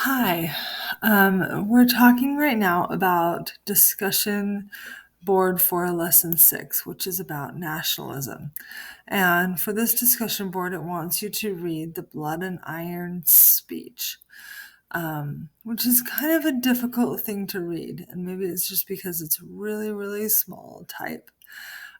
Hi. We're talking right now about discussion board for lesson 6, which is about nationalism. And for this discussion board, it wants you to read the Blood and Iron speech, which is kind of a difficult thing to read. And maybe it's just because it's really, really small type.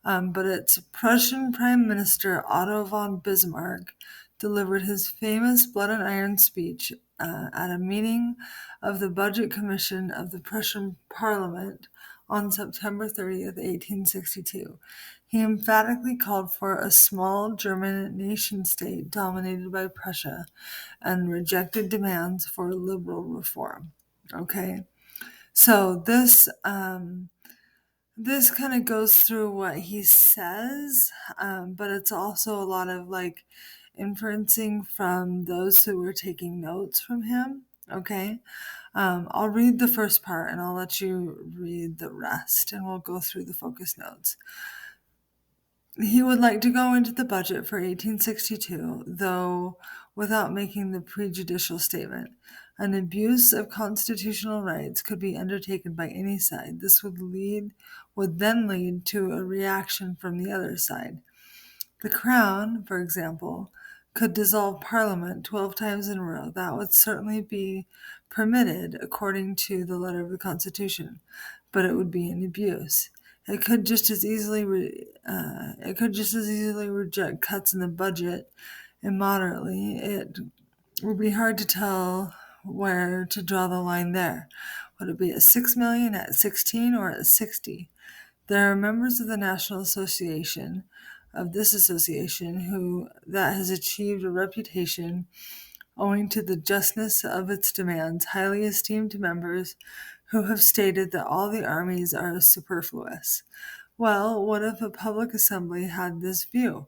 But it's Prussian Prime Minister Otto von Bismarck delivered his famous Blood and Iron speech at a meeting of the Budget Commission of the Prussian Parliament on September 30th, 1862. He emphatically called for a small German nation-state dominated by Prussia and rejected demands for liberal reform. Okay, so this kind of goes through what he says, but it's also a lot of like inferencing from those who were taking notes from him. Okay. I'll read the first part and I'll let you read the rest and we'll go through the focus notes. He would like to go into the budget for 1862, though without making the prejudicial statement. An abuse of constitutional rights could be undertaken by any side. This would then lead to a reaction from the other side. The Crown, for example, could dissolve Parliament 12 times in a row. That would certainly be permitted according to the letter of the Constitution, but it would be an abuse. It could just as easily reject cuts in the budget immoderately. It would be hard to tell where to draw the line there. Would it be at 6 million, at 16, or at 60? There are members of the National Association of this association who that has achieved a reputation owing to the justness of its demands, highly esteemed members who have stated that all the armies are superfluous. Well, what if a public assembly had this view?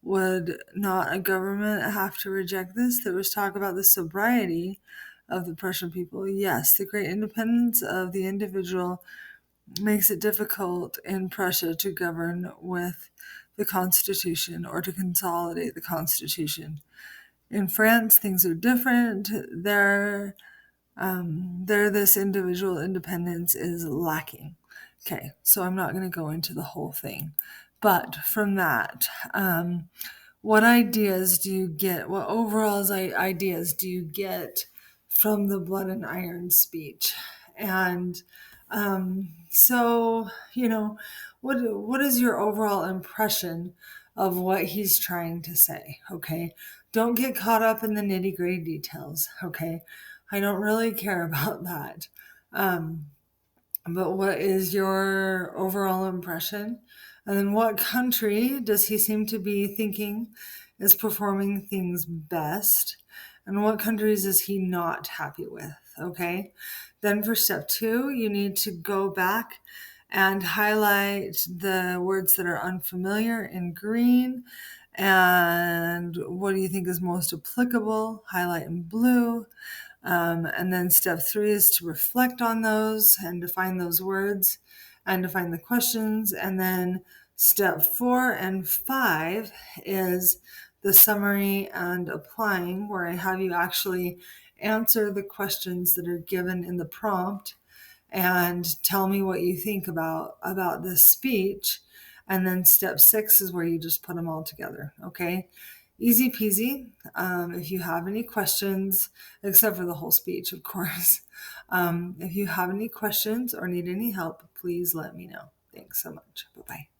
Would not a government have to reject this? There was talk about the sobriety of the Prussian people. Yes, the great independence of the individual makes it difficult in Prussia to govern with the Constitution or to consolidate the Constitution. In France, things are different. There, this individual independence is lacking. Okay, so I'm not going to go into the whole thing, but from that, what ideas do you get? What overall ideas do you get from the Blood and Iron speech? And so, what is your overall impression of what he's trying to say? Okay, don't get caught up in the nitty gritty details. Okay, I don't really care about that. Um, but what is your overall impression? And then what country does he seem to be thinking is performing things best? And what countries is he not happy with? Okay. Then for step 2, you need to go back and highlight the words that are unfamiliar in green. And what do you think is most applicable? Highlight in blue. And then step 3 is to reflect on those and define those words and define the questions. And then step 4 and 5 is the summary and applying, where I have you actually answer the questions that are given in the prompt and tell me what you think about this speech. And then step 6 is where you just put them all together. Okay, easy peasy. If you have any questions, except for the whole speech, of course, if you have any questions or need any help, please let me know. Thanks so much. Bye bye.